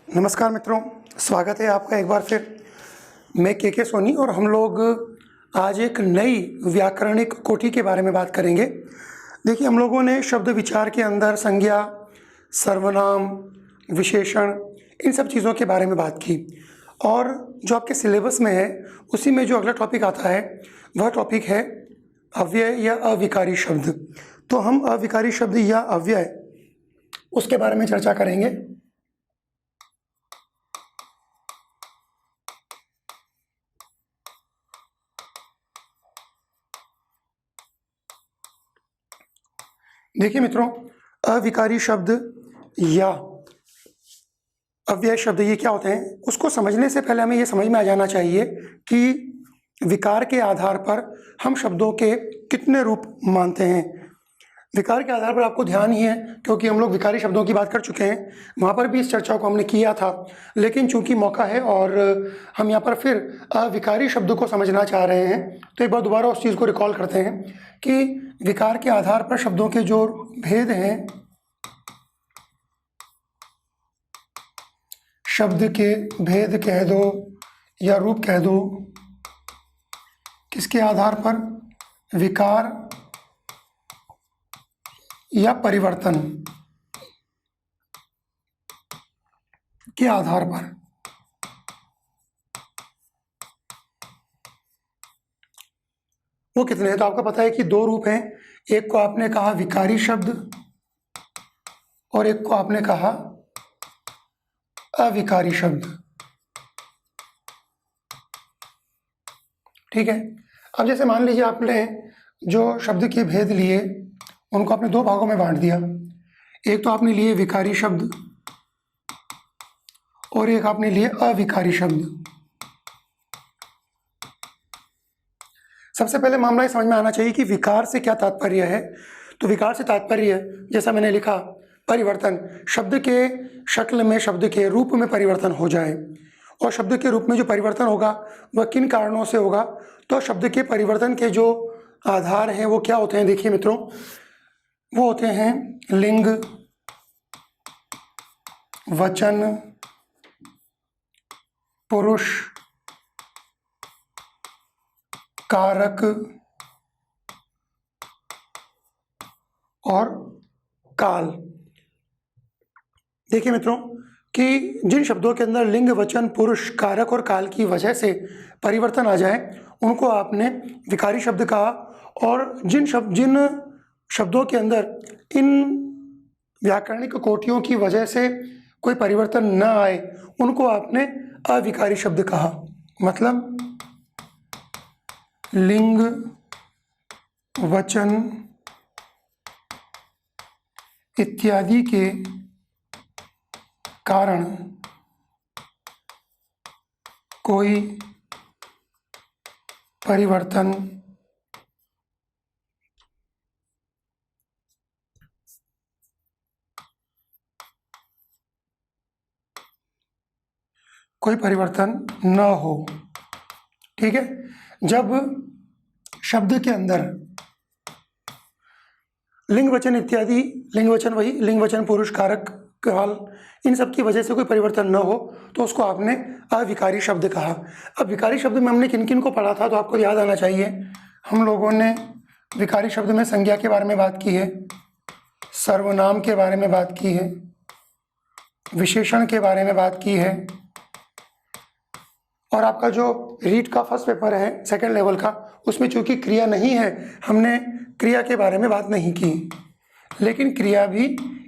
नमस्कार मित्रों, स्वागत है आपका एक बार फिर। मैं के सोनी और हम लोग आज एक नई व्याकरणिक कोटि के बारे में बात करेंगे। देखिए, हम लोगों ने शब्द विचार के अंदर संज्ञा, सर्वनाम, विशेषण, इन सब चीज़ों के बारे में बात की। और जो आपके सिलेबस में है उसी में जो अगला टॉपिक आता है वह टॉपिक है अव्यय या अविकारी शब्द। तो हम अविकारी शब्द या अव्यय उसके बारे में चर्चा करेंगे। देखिए मित्रों, अविकारी शब्द या अव्यय शब्द ये क्या होते हैं, उसको समझने से पहले हमें ये समझ में आ जाना चाहिए कि विकार के आधार पर हम शब्दों के कितने रूप मानते हैं। विकार के आधार पर आपको ध्यान ही है, क्योंकि हम लोग विकारी शब्दों की बात कर चुके हैं, वहाँ पर भी इस चर्चा को हमने किया था। लेकिन चूंकि मौका है और हम यहाँ पर फिर अविकारी शब्द को समझना चाह रहे हैं, तो एक बार दोबारा उस चीज़ को रिकॉल करते हैं कि विकार के आधार पर शब्दों के जो भेद हैं, शब्द के भेद कह दो या रूप कह दो, किसके आधार पर? विकार या परिवर्तन के आधार पर। वो कितने हैं? तो आपको पता है कि दो रूप हैं। एक को आपने कहा विकारी शब्द और एक को आपने कहा अविकारी शब्द। ठीक है। अब जैसे मान लीजिए आपने जो शब्द के भेद लिए उनको आपने दो भागों में बांट दिया। एक तो आपने लिए विकारी शब्द और एक आपने लिए अविकारी शब्द। सबसे पहले मामला ये समझ में आना चाहिए कि विकार से क्या तात्पर्य है। तो विकार से तात्पर्य, जैसा मैंने लिखा, परिवर्तन, शब्द के शक्ल में, शब्द के रूप में परिवर्तन हो जाए। और शब्द के रूप में जो परिवर्तन होगा वह किन कारणों से होगा? तो शब्द के परिवर्तन के जो आधार हैं वो क्या होते हैं? देखिए मित्रों, वो होते हैं लिंग, वचन, पुरुष, कारक और काल। देखिए मित्रों कि जिन शब्दों के अंदर लिंग, वचन, पुरुष, कारक और काल की वजह से परिवर्तन आ जाए उनको आपने विकारी शब्द कहा। और जिन शब्दों के अंदर इन व्याकरणिक कोटियों की वजह से कोई परिवर्तन न आए उनको आपने अविकारी शब्द कहा। मतलब लिंग, वचन इत्यादि के कारण कोई परिवर्तन न हो। ठीक है। जब शब्द के अंदर लिंग, वचन इत्यादि, लिंग वचन वही लिंग, वचन, पुरुष, कारक, काल, इन सब की वजह से कोई परिवर्तन न हो तो उसको आपने अविकारी शब्द कहा। अब विकारी शब्द में हमने किन किन को पढ़ा था, तो आपको याद आना चाहिए। हम लोगों ने विकारी शब्द में संज्ञा के बारे में बात की है, सर्वनाम के बारे में बात की है, विशेषण के बारे में बात की है। और आपका जो रीट का फर्स्ट पेपर है सेकंड लेवल का, उसमें चूंकि क्रिया नहीं है, हमने क्रिया के बारे में बात नहीं की। लेकिन क्रिया भी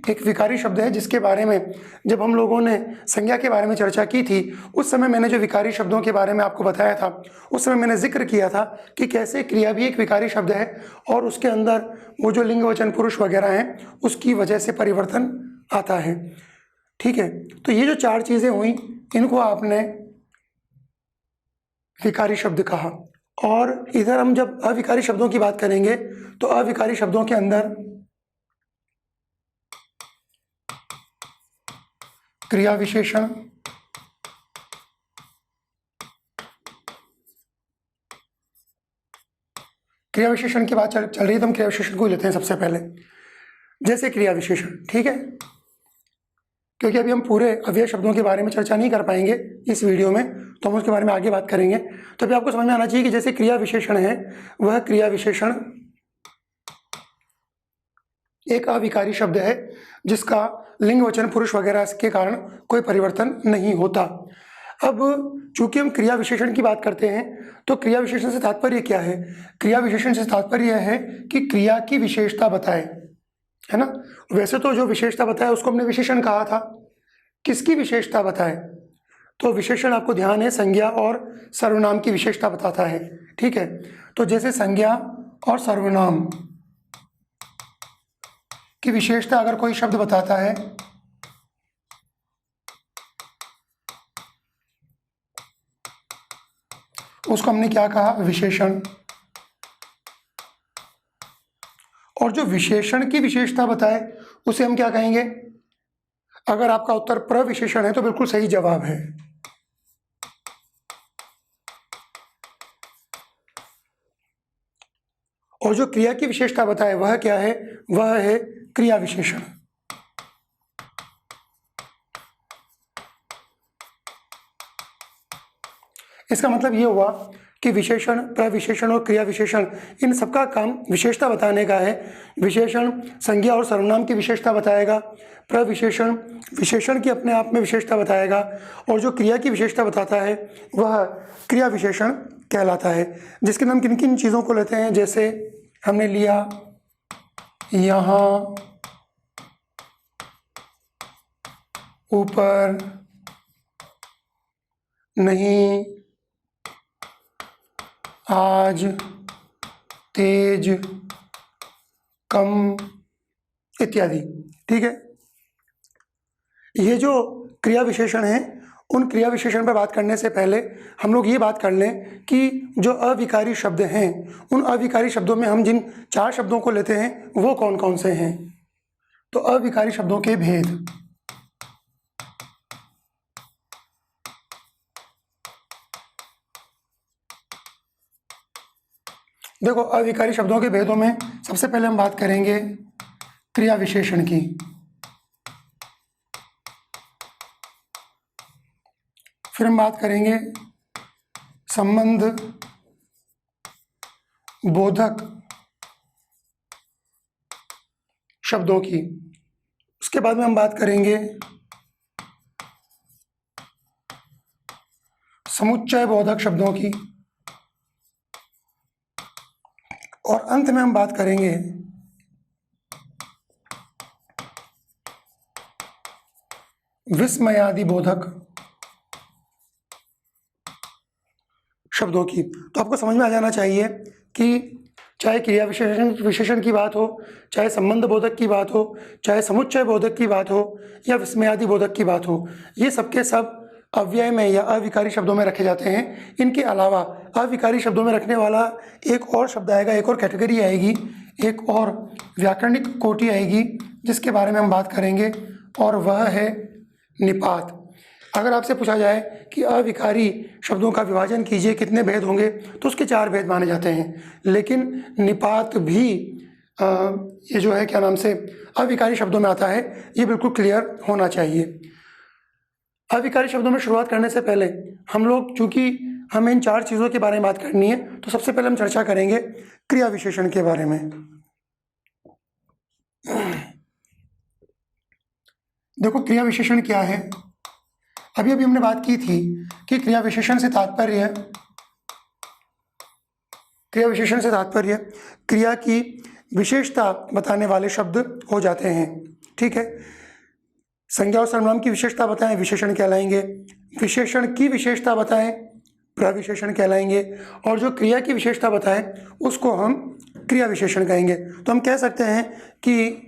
एक विकारी शब्द है, जिसके बारे में जब हम लोगों ने संज्ञा के बारे में चर्चा की थी उस समय मैंने जो विकारी शब्दों के बारे में आपको बताया था, उस समय मैंने जिक्र किया था कि कैसे क्रिया भी एक विकारी शब्द है और उसके अंदर वो जो लिंग, वचन, पुरुष वगैरह हैं उसकी वजह से परिवर्तन आता है। ठीक है। तो ये जो चार चीज़ें हुई इनको आपने विकारी शब्द कहा। और इधर हम जब अविकारी शब्दों की बात करेंगे तो अविकारी शब्दों के अंदर क्रिया विशेषण, क्रिया विशेषण की बात चल रही है तो हम क्रिया विशेषण को लेते हैं सबसे पहले। जैसे क्रिया विशेषण, ठीक है, क्योंकि अभी हम पूरे अव्यय शब्दों के बारे में चर्चा नहीं कर पाएंगे इस वीडियो में, तो हम उसके बारे में आगे बात करेंगे। तो अभी आपको समझ में आना चाहिए कि जैसे क्रिया विशेषण है, वह क्रिया विशेषण एक अविकारी शब्द है जिसका लिंग वचन पुरुष वगैरह के कारण कोई परिवर्तन नहीं होता। अब चूंकि हम क्रिया विशेषण की बात करते हैं, तो क्रिया विशेषण से तात्पर्य क्या है? क्रिया विशेषण से तात्पर्य है कि क्रिया की विशेषता बताए, है ना। वैसे तो जो विशेषता बताए उसको हमने विशेषण कहा था। किसकी विशेषता बताए? तो विशेषण आपको ध्यान है संज्ञा और सर्वनाम की विशेषता बताता है, ठीक है। तो जैसे संज्ञा और सर्वनाम की विशेषता अगर कोई शब्द बताता है, उसको हमने क्या कहा? विशेषण। और जो विशेषण की विशेषता बताए उसे हम क्या कहेंगे? अगर आपका उत्तर प्रविशेषण है तो बिल्कुल सही जवाब है। और जो क्रिया की विशेषता बताए वह क्या है? वह है क्रिया विशेषण। इसका मतलब ये हुआ कि विशेषण, प्रविशेषण और क्रिया विशेषण, इन सबका काम विशेषता बताने का है। विशेषण संज्ञा और सर्वनाम की विशेषता बताएगा, प्रविशेषण विशेषण की अपने आप में विशेषता बताएगा, और जो क्रिया की विशेषता बताता है वह क्रिया विशेषण कहलाता है। जिसके हम किन किन चीज़ों को लेते हैं? जैसे हमने लिया यहाँ, ऊपर, नहीं, आज, तेज, कम इत्यादि, ठीक है। ये जो क्रिया विशेषण हैं, उन क्रिया विशेषण पर बात करने से पहले हम लोग ये बात कर लें कि जो अविकारी शब्द हैं, उन अविकारी शब्दों में हम जिन 4 शब्दों को लेते हैं वो कौन कौन से हैं। तो अविकारी शब्दों के भेद। देखो, अविकारी शब्दों के भेदों में सबसे पहले हम बात करेंगे क्रिया विशेषण की। फिर हम बात करेंगे संबंध बोधक शब्दों की। उसके बाद में हम बात करेंगे समुच्चय बोधक शब्दों की, और अंत में हम बात करेंगे विस्मयादि बोधक शब्दों की। तो आपको समझ में आ जाना चाहिए कि चाहे क्रिया विशेषण की बात हो, चाहे संबंध बोधक की बात हो, चाहे समुच्चय बोधक की बात हो, या विस्मयादि बोधक की बात हो, ये सबके सब अव्यय में या अविकारी शब्दों में रखे जाते हैं। इनके अलावा अविकारी शब्दों में रखने वाला एक और शब्द आएगा, एक और कैटेगरी आएगी, एक और व्याकरणिक कोटि आएगी, जिसके बारे में हम बात करेंगे, और वह है निपात। अगर आपसे पूछा जाए कि अविकारी शब्दों का विभाजन कीजिए, कितने भेद होंगे, तो उसके 4 भेद माने जाते हैं। लेकिन निपात भी ये जो है क्या नाम से अविकारी शब्दों में आता है, ये बिल्कुल क्लियर होना चाहिए। अविकारी शब्दों में शुरुआत करने से पहले हम लोग, चूंकि हमें इन 4 चीज़ों के बारे में बात करनी है, तो सबसे पहले हम चर्चा करेंगे क्रिया विशेषण के बारे में। देखो, क्रिया विशेषण क्या है? अभी अभी हमने बात की थी कि क्रिया विशेषण से तात्पर्य क्रिया की विशेषता बताने वाले शब्द हो जाते हैं, ठीक है। संज्ञा और सर्वनाम की विशेषता बताएं, विशेषण कहलाएंगे। विशेषण की विशेषता बताएं, प्रविशेषण कहलाएंगे। और जो क्रिया की विशेषता बताएं उसको हम क्रिया विशेषण कहेंगे। तो हम कह सकते हैं कि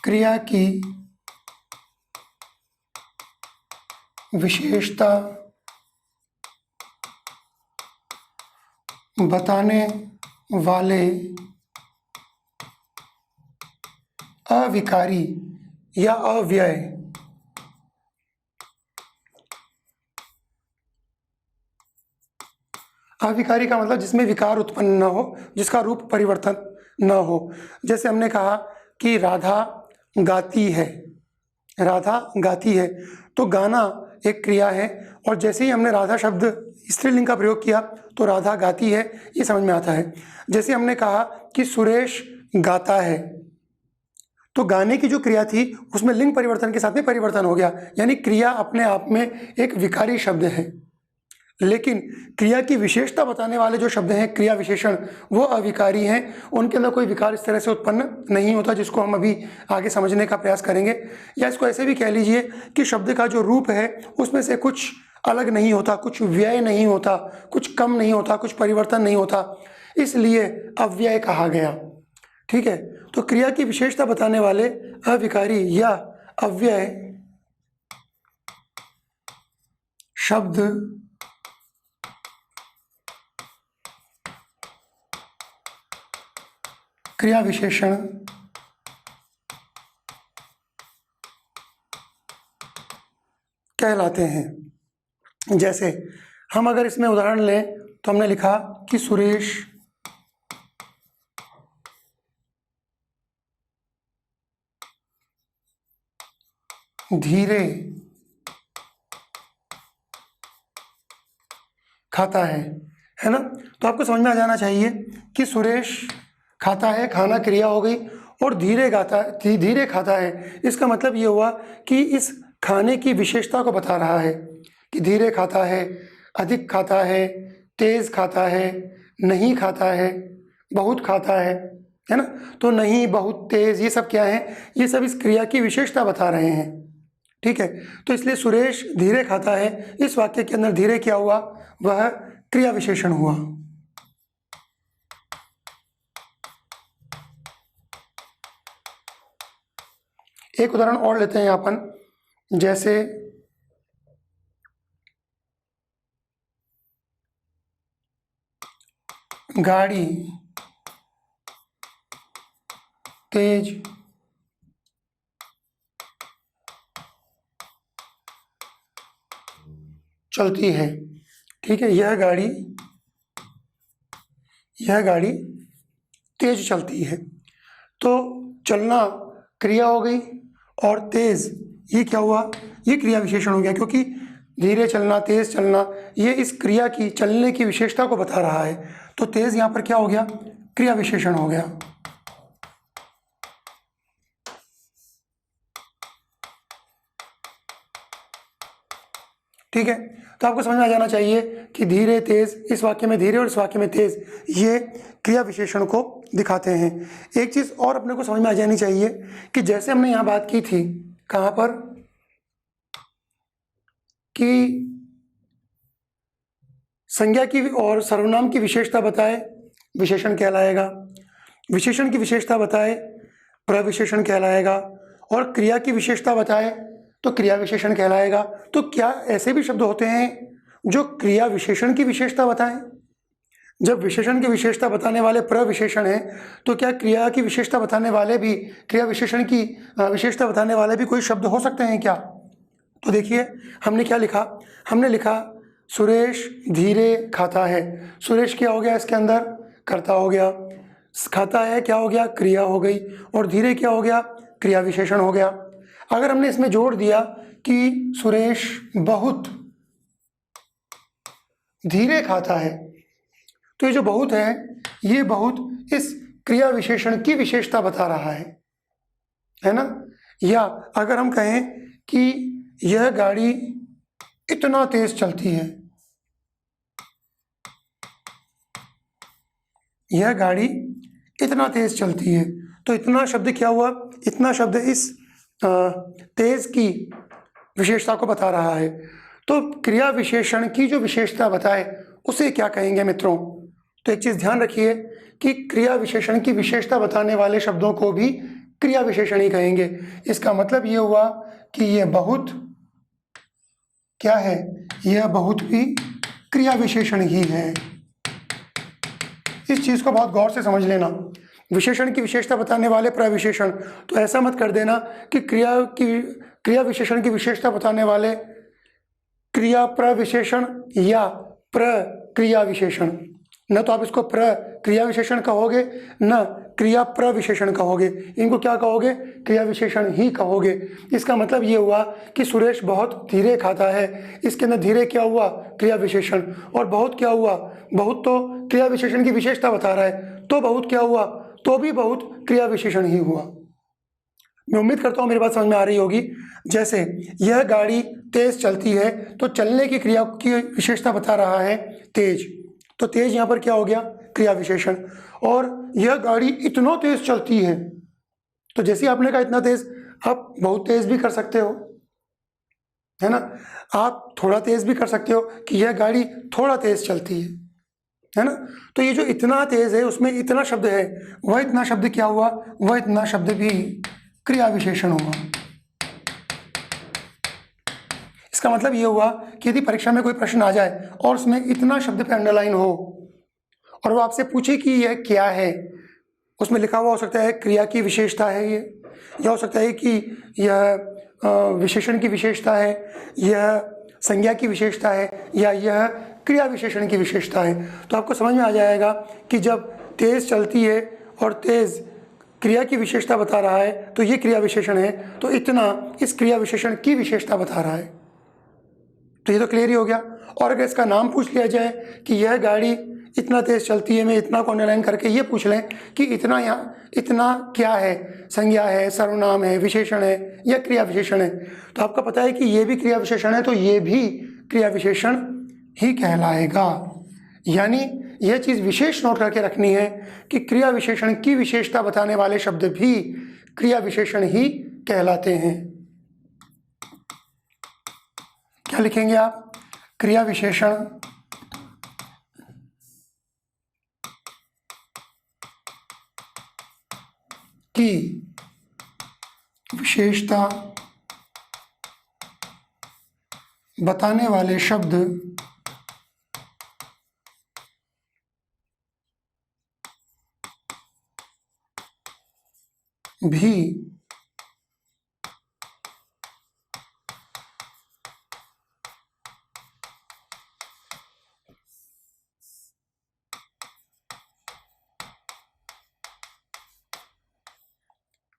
क्रिया की विशेषता बताने वाले अविकारी या अव्यय अविकारी का मतलब जिसमें विकार उत्पन्न न हो, जिसका रूप परिवर्तन ना हो। जैसे हमने कहा कि राधा गाती है, राधा गाती है, तो गाना एक क्रिया है, और जैसे ही हमने राधा शब्द स्त्रीलिंग का प्रयोग किया तो राधा गाती है, ये समझ में आता है। जैसे हमने कहा कि सुरेश गाता है, तो गाने की जो क्रिया थी उसमें लिंग परिवर्तन के साथ में परिवर्तन हो गया, यानी क्रिया अपने आप में एक विकारी शब्द है, लेकिन क्रिया की विशेषता बताने वाले जो शब्द हैं क्रिया विशेषण, वो अविकारी हैं, उनके अंदर कोई विकार इस तरह से उत्पन्न नहीं होता, जिसको हम अभी आगे समझने का प्रयास करेंगे। या इसको ऐसे भी कह लीजिए कि शब्द का जो रूप है उसमें से कुछ अलग नहीं होता, कुछ व्यय नहीं होता, कुछ कम नहीं होता, कुछ परिवर्तन नहीं होता, इसलिए अव्यय कहा गया। ठीक है, तो क्रिया की विशेषता बताने वाले अविकारी या अव्यय शब्द क्रिया विशेषण कहलाते हैं। जैसे हम अगर इसमें उदाहरण लें तो हमने लिखा कि सुरेश धीरे खाता है ना। तो आपको समझ में आ जाना चाहिए कि सुरेश खाता है, खाना क्रिया हो गई, और धीरे गाता है, धीरे खाता है, इसका मतलब ये हुआ कि इस खाने की विशेषता को बता रहा है कि धीरे खाता है, अधिक खाता है, तेज खाता है, नहीं खाता है, बहुत खाता है ना। तो नहीं, बहुत, तेज, ये सब क्या है, ये सब इस क्रिया की विशेषता बता रहे हैं। ठीक है, तो इसलिए सुरेश धीरे खाता है, इस वाक्य के अंदर धीरे क्या हुआ, वह क्रिया विशेषण हुआ। एक उदाहरण और लेते हैं अपन, जैसे गाड़ी तेज चलती है। ठीक है, यह गाड़ी तेज चलती है। तो चलना क्रिया हो गई, और तेज ये क्या हुआ, ये क्रिया विशेषण हो गया, क्योंकि धीरे चलना, तेज चलना, ये इस क्रिया की, चलने की विशेषता को बता रहा है। तो तेज यहाँ पर क्या हो गया, क्रिया विशेषण हो गया। ठीक है, तो आपको समझ में आ जाना चाहिए कि धीरे तेज, इस वाक्य में धीरे और इस वाक्य में तेज, ये क्रिया विशेषण को दिखाते हैं। एक चीज और अपने को समझ में आ जानी चाहिए कि जैसे हमने यहाँ बात की थी, कहाँ पर, कि संज्ञा की और सर्वनाम की विशेषता बताए विशेषण कहलाएगा, विशेषण की विशेषता बताए प्रविशेषण कहलाएगा, और क्रिया की विशेषता बताए तो क्रिया विशेषण कहलाएगा। तो क्या ऐसे भी शब्द होते हैं जो क्रिया विशेषण की विशेषता बताएं? जब विशेषण की विशेषता बताने वाले प्रविशेषण हैं, तो क्या क्रिया की विशेषता बताने वाले भी, क्रिया विशेषण की विशेषता बताने वाले भी कोई शब्द हो सकते हैं क्या? तो देखिए हमने क्या लिखा, हमने लिखा सुरेश धीरे खाता है। सुरेश क्या हो गया, इसके अंदर कर्ता हो गया, खाता है क्या हो गया, क्रिया हो गई, और धीरे क्या हो गया, क्रिया विशेषण हो गया। अगर हमने इसमें जोड़ दिया कि सुरेश बहुत धीरे खाता है, तो ये जो बहुत है, ये बहुत इस क्रिया विशेषण की विशेषता बता रहा है ना। या अगर हम कहें कि यह गाड़ी इतना तेज चलती है, यह गाड़ी इतना तेज चलती है, तो इतना शब्द क्या हुआ, इतना शब्द इस तेज की विशेषता को बता रहा है। तो क्रिया विशेषण की जो विशेषता बताए उसे क्या कहेंगे मित्रों? तो एक चीज ध्यान रखिए कि क्रिया विशेषण की विशेषता बताने वाले शब्दों को भी क्रिया विशेषण ही कहेंगे। इसका मतलब ये हुआ कि यह बहुत क्या है, यह बहुत भी क्रिया विशेषण ही है। इस चीज को बहुत गौर से समझ लेना। विशेषण की विशेषता बताने वाले प्रविशेषण, तो ऐसा मत कर देना कि क्रिया विशेषण की विशेषता बताने वाले क्रिया प्रविशेषण या प्रक्रिया विशेषण, न तो आप इसको क्रिया विशेषण कहोगे न क्रिया प्रविशेषण कहोगे, इनको क्या कहोगे? क्रिया विशेषण ही कहोगे। इसका मतलब ये हुआ कि सुरेश बहुत धीरे खाता है, इसके अंदर धीरे क्या हुआ? क्रिया विशेषण। और बहुत क्या हुआ? बहुत तो क्रिया विशेषण की विशेषता बता रहा है, तो बहुत क्या हुआ? तो भी बहुत क्रिया विशेषण ही हुआ। मैं उम्मीद करता हूँ मेरी बात समझ में आ रही होगी। जैसे यह गाड़ी तेज चलती है, तो चलने की क्रिया की विशेषता बता रहा है तेज, तो तेज यहाँ पर क्या हो गया? क्रिया विशेषण। और यह गाड़ी इतना तेज चलती है, तो जैसे आपने कहा इतना तेज, आप बहुत तेज भी कर सकते हो, है ना? आप थोड़ा तेज भी कर सकते हो कि यह गाड़ी थोड़ा तेज चलती है ना? तो ये जो इतना तेज है उसमें इतना शब्द है, वह इतना शब्द क्या हुआ? वह इतना शब्द भी क्रिया विशेषण हुआ। इसका मतलब ये हुआ कि यदि परीक्षा में कोई प्रश्न आ जाए और उसमें इतना शब्द पे अंडरलाइन हो और वो आपसे पूछे कि यह क्या है, उसमें लिखा हुआ हो सकता है क्रिया की विशेषता है ये, या हो सकता है कि यह विशेषण की विशेषता है, यह संज्ञा की विशेषता है, या यह क्रिया विशेषण की विशेषता है, तो आपको समझ में आ जाएगा कि जब तेज चलती है और तेज क्रिया की विशेषता बता रहा है तो ये क्रिया विशेषण है, तो इतना इस क्रिया विशेषण की विशेषता बता रहा है। तो ये तो क्लियर ही हो गया। और अगर इसका नाम पूछ लिया जाए कि यह गाड़ी इतना तेज चलती है, मैं इतना को अंडरलाइन करके ये पूछ लें कि इतना यहाँ इतना क्या है? संज्ञा है, सर्वनाम है, विशेषण है, या क्रिया विशेषण है, तो आपका पता है कि ये भी क्रिया विशेषण है, तो ये भी क्रिया विशेषण ही कहलाएगा। यानी यह चीज़ विशेष नोट करके रखनी है कि क्रिया विशेषण की विशेषता बताने वाले शब्द भी क्रिया विशेषण ही कहलाते हैं। क्या लिखेंगे आप? क्रिया विशेषण की विशेषता बताने वाले शब्द भी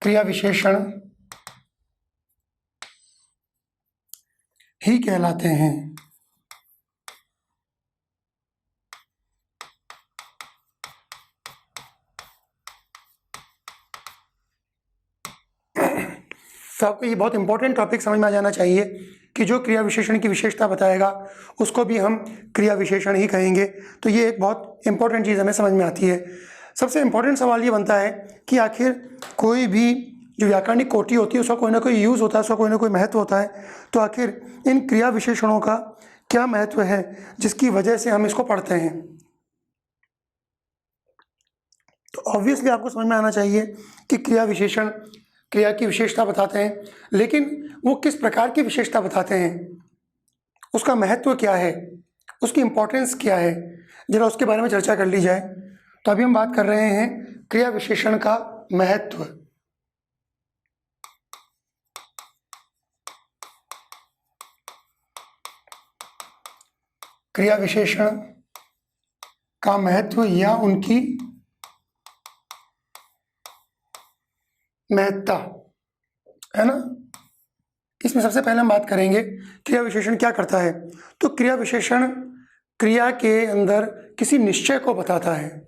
क्रिया विशेषण ही कहलाते हैं। तो आपको ये बहुत इंपॉर्टेंट टॉपिक समझ में आ जाना चाहिए कि जो क्रिया विशेषण की विशेषता बताएगा उसको भी हम क्रिया विशेषण ही कहेंगे। तो ये एक बहुत इंपॉर्टेंट चीज़ हमें समझ में आती है। सबसे इंपॉर्टेंट सवाल ये बनता है कि आखिर कोई भी जो व्याकरणिक कोटि होती है उसका कोई ना कोई यूज़ होता है, उसका कोई ना कोई महत्व होता है, तो आखिर इन क्रिया विशेषणों का क्या महत्व है जिसकी वजह से हम इसको पढ़ते हैं। तो ऑब्वियसली आपको समझ में आना चाहिए कि क्रिया विशेषण क्रिया की विशेषता बताते हैं, लेकिन वो किस प्रकार की विशेषता बताते हैं, उसका महत्व क्या है, उसकी इंपॉर्टेंस क्या है, जरा उसके बारे में चर्चा कर ली जाए। तो अभी हम बात कर रहे हैं क्रिया विशेषण का महत्व। क्रिया विशेषण का महत्व या उनकी महत्ता, है ना? इसमें सबसे पहले हम बात करेंगे क्रिया विशेषण क्या करता है। तो क्रिया विशेषण क्रिया के अंदर किसी निश्चय को बताता है।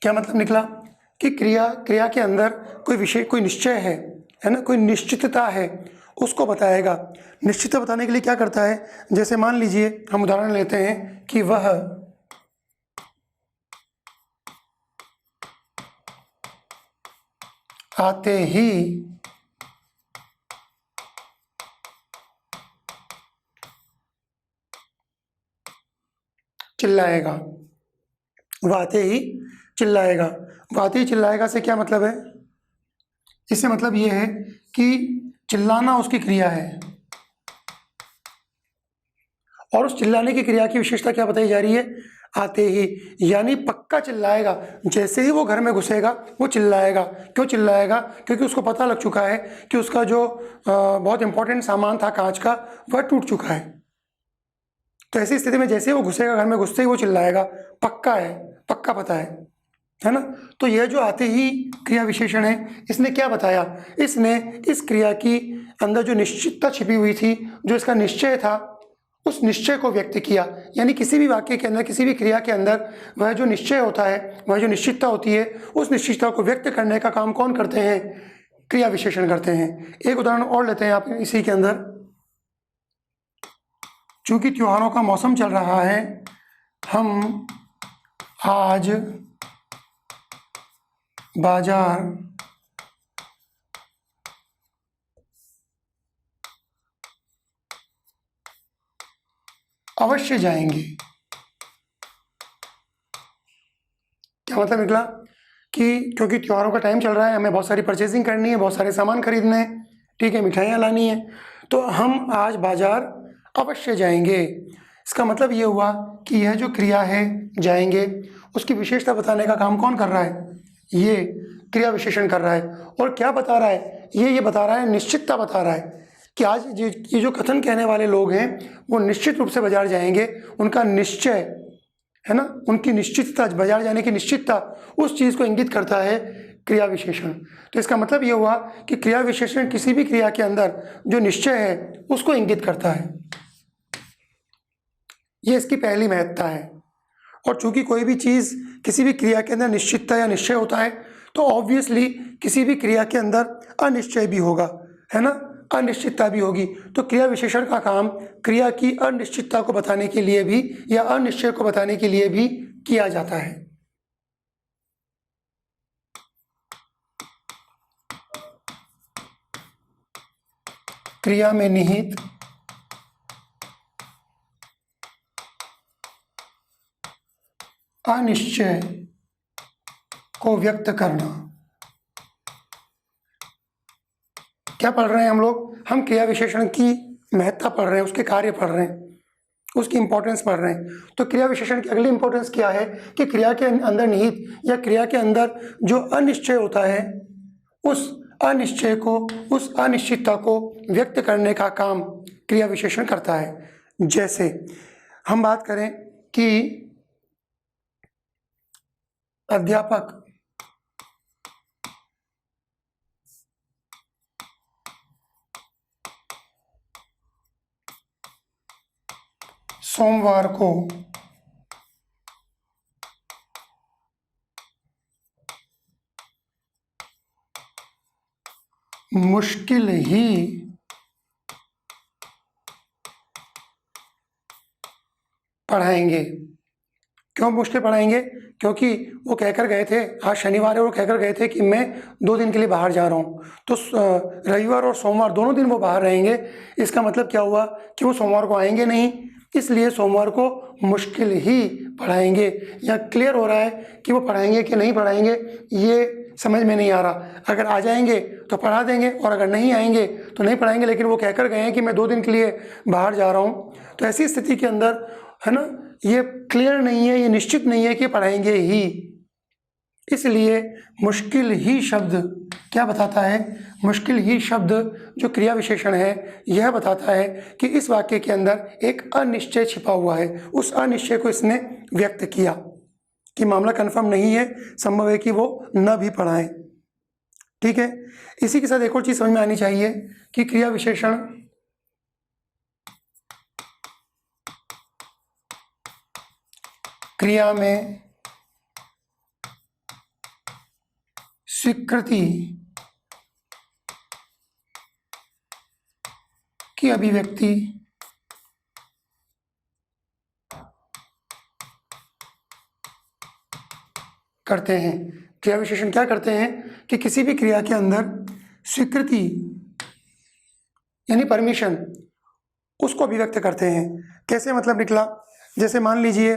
क्या मतलब निकला कि क्रिया के अंदर कोई विषय, कोई निश्चय है ना, कोई निश्चितता है, उसको बताएगा। निश्चितता बताने के लिए क्या करता है, जैसे मान लीजिए हम उदाहरण लेते हैं कि वह आते ही चिल्लाएगा। वह आते ही चिल्लाएगा। वह आते ही चिल्लाएगा से क्या मतलब है? इससे मतलब ये है कि चिल्लाना उसकी क्रिया है, और उस चिल्लाने की क्रिया की विशेषता क्या बताई जा रही है? आते ही, यानी पक्का चिल्लाएगा। जैसे ही वो घर में घुसेगा वो चिल्लाएगा। क्यों चिल्लाएगा? क्योंकि उसको पता लग चुका है कि उसका जो बहुत इंपॉर्टेंट सामान था कांच का, वह टूट चुका है। तो ऐसी स्थिति में जैसे ही वो घुसेगा घर में, घुसते ही वो चिल्लाएगा। पक्का है, पक्का पता है ना? तो यह जो आते ही क्रिया विशेषण है, इसने क्या बताया? इसने इस क्रिया की अंदर जो निश्चितता छिपी हुई थी, जो इसका निश्चय था, उस निश्चय को व्यक्त किया। यानी किसी भी वाक्य के अंदर, किसी भी क्रिया के अंदर वह जो निश्चय होता है, वह जो निश्चितता होती है, उस निश्चितता को व्यक्त करने का काम कौन करते हैं? क्रिया विशेषण करते हैं। एक उदाहरण और लेते हैं आप इसी के अंदर। चूंकि त्योहारों का मौसम चल रहा है, हम आज बाजार अवश्य जाएंगे। क्या मतलब निकला? कि क्योंकि त्योहारों का टाइम चल रहा है, हमें बहुत सारी परचेजिंग करनी है, बहुत सारे सामान खरीदने हैं, ठीक है, मिठाइयाँ लानी है, तो हम आज बाजार अवश्य जाएंगे। इसका मतलब ये हुआ कि यह जो क्रिया है जाएंगे, उसकी विशेषता बताने का काम कौन कर रहा है? ये क्रिया विशेषण कर रहा है। और क्या बता रहा है? ये बता रहा है, निश्चितता बता रहा है कि आज ये जो कथन कहने वाले लोग हैं वो निश्चित रूप से बाजार जाएंगे। उनका निश्चय है ना, उनकी निश्चितता, बाजार जाने की निश्चितता, उस चीज़ को इंगित करता है क्रिया विशेषण। तो इसका मतलब ये हुआ कि क्रिया विशेषण किसी भी क्रिया के अंदर जो निश्चय है उसको इंगित करता है। ये इसकी पहली महत्ता है। और चूंकि कोई भी चीज़ किसी भी क्रिया के अंदर निश्चितता या निश्चय होता है, तो ऑब्वियसली किसी भी क्रिया के अंदर अनिश्चय भी होगा, है ना, अनिश्चितता भी होगी। तो क्रिया विशेषण का काम क्रिया की अनिश्चितता को बताने के लिए भी या अनिश्चय को बताने के लिए भी किया जाता है। क्रिया में निहित अनिश्चय को व्यक्त करना। क्या पढ़ रहे हैं हम लोग? हम क्रिया विशेषण की महत्ता पढ़ रहे हैं, उसके कार्य पढ़ रहे हैं, उसकी इंपॉर्टेंस पढ़ रहे हैं। तो क्रिया विशेषण की अगली इंपॉर्टेंस क्या है कि क्रिया के अंदर निहित या क्रिया के अंदर जो अनिश्चय होता है, उस अनिश्चय को, उस अनिश्चितता को व्यक्त करने का काम क्रिया विशेषण करता है। जैसे हम बात करें कि अध्यापक सोमवार को मुश्किल ही पढ़ाएंगे। क्यों मुश्किल पढ़ाएंगे? क्योंकि वो कहकर गए थे, आज शनिवार है, वो कहकर गए थे कि मैं 2 दिन के लिए बाहर जा रहा हूँ। तो रविवार और सोमवार दोनों दिन वो बाहर रहेंगे। इसका मतलब क्या हुआ कि वो सोमवार को आएंगे नहीं, इसलिए सोमवार को मुश्किल ही पढ़ाएंगे। या क्लियर हो रहा है कि वो पढ़ाएंगे कि नहीं पढ़ाएंगे, ये समझ में नहीं आ रहा। अगर आ जाएंगे तो पढ़ा देंगे, और अगर नहीं आएंगे तो नहीं पढ़ाएंगे। लेकिन वो कहकर गए हैं कि मैं 2 दिन के लिए बाहर जा रहा हूँ, तो ऐसी स्थिति के अंदर, है ना, ये क्लियर नहीं है, ये निश्चित नहीं है कि पढ़ाएंगे ही। इसलिए मुश्किल ही शब्द क्या बताता है? मुश्किल ही शब्द जो क्रिया विशेषण है, यह बताता है कि इस वाक्य के अंदर एक अनिश्चय छिपा हुआ है। उस अनिश्चय को इसने व्यक्त किया कि मामला कंफर्म नहीं है, संभव है कि वो न भी पढ़ाएं। ठीक है। इसी के साथ एक और चीज समझ में आनी चाहिए कि क्रिया विशेषण क्रिया में स्वीकृति की अभिव्यक्ति करते हैं। क्रिया विशेषण क्या करते हैं कि किसी भी क्रिया के अंदर स्वीकृति यानी परमिशन, उसको अभिव्यक्त करते हैं। कैसे मतलब निकला? जैसे मान लीजिए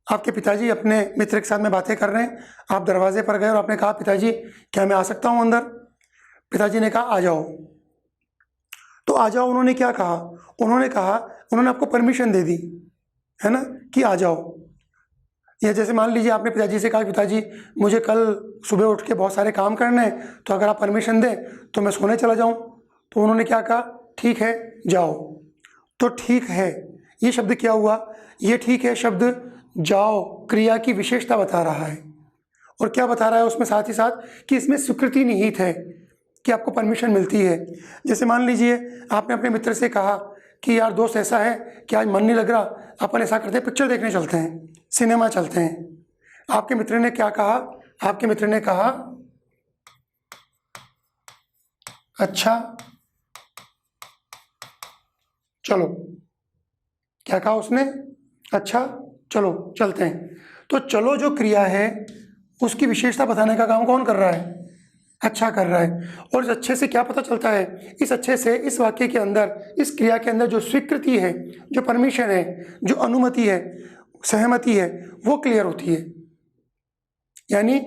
आपके पिताजी अपने मित्र के साथ में बातें कर रहे हैं, आप दरवाजे पर गए और आपने कहा, पिताजी क्या मैं आ सकता हूं अंदर? पिताजी ने कहा आ जाओ। तो आ जाओ उन्होंने क्या कहा, उन्होंने आपको परमिशन दे दी, है ना, कि आ जाओ। या जैसे मान लीजिए आपने पिताजी से कहा पिताजी मुझे कल सुबह उठ के बहुत सारे काम करने हैं, तो अगर आप परमिशन दें तो मैं सोने चला जाऊं। तो उन्होंने क्या कहा, ठीक है जाओ। तो ठीक है ये शब्द क्या हुआ, ये ठीक है शब्द जाओ क्रिया की विशेषता बता रहा है। और क्या बता रहा है उसमें, साथ ही साथ कि इसमें स्वीकृति निहित है कि आपको परमिशन मिलती है। जैसे मान लीजिए आपने अपने मित्र से कहा कि यार दोस्त ऐसा है कि आज मन नहीं लग रहा, अपन ऐसा करते हैं पिक्चर देखने चलते हैं, सिनेमा चलते हैं। आपके मित्र ने क्या कहा, आपके मित्र ने कहा अच्छा चलो। क्या कहा उसने, अच्छा चलो चलते हैं। तो चलो जो क्रिया है उसकी विशेषता बताने का काम कौन कर रहा है, अच्छा कर रहा है। और इस अच्छे से क्या पता चलता है, इस अच्छे से इस वाक्य के अंदर, इस क्रिया के अंदर जो स्वीकृति है, जो परमिशन है, जो अनुमति है, सहमति है, वो क्लियर होती है। यानी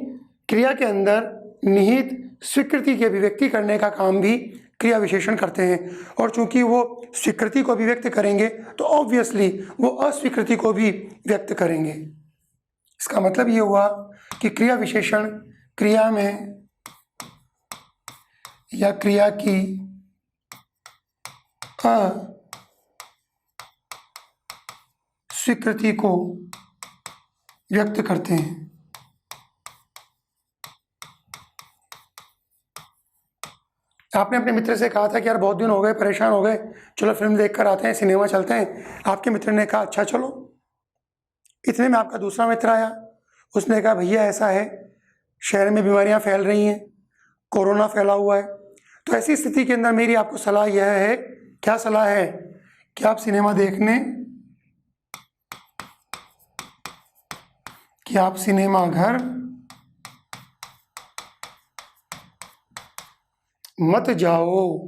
क्रिया के अंदर निहित स्वीकृति की अभिव्यक्ति करने का काम भी क्रिया विशेषण करते हैं। और चूंकि वो स्वीकृति को अभिव्यक्त करेंगे तो ऑब्वियसली वो अस्वीकृति को भी व्यक्त करेंगे। इसका मतलब ये हुआ कि क्रिया विशेषण क्रिया में या क्रिया की अस्वीकृति को व्यक्त करते हैं। आपने अपने मित्र से कहा था कि यार बहुत दिन हो गए, परेशान हो गए, चलो फिल्म देख कर आते हैं, सिनेमा चलते हैं। आपके मित्र ने कहा अच्छा चलो। इतने में आपका दूसरा मित्र आया, उसने कहा भैया ऐसा है, शहर में बीमारियां फैल रही हैं, कोरोना फैला हुआ है। तो ऐसी स्थिति के अंदर मेरी आपको सलाह यह है, क्या सलाह है, कि आप सिनेमा देखने, कि आप सिनेमा घर मत जाओ।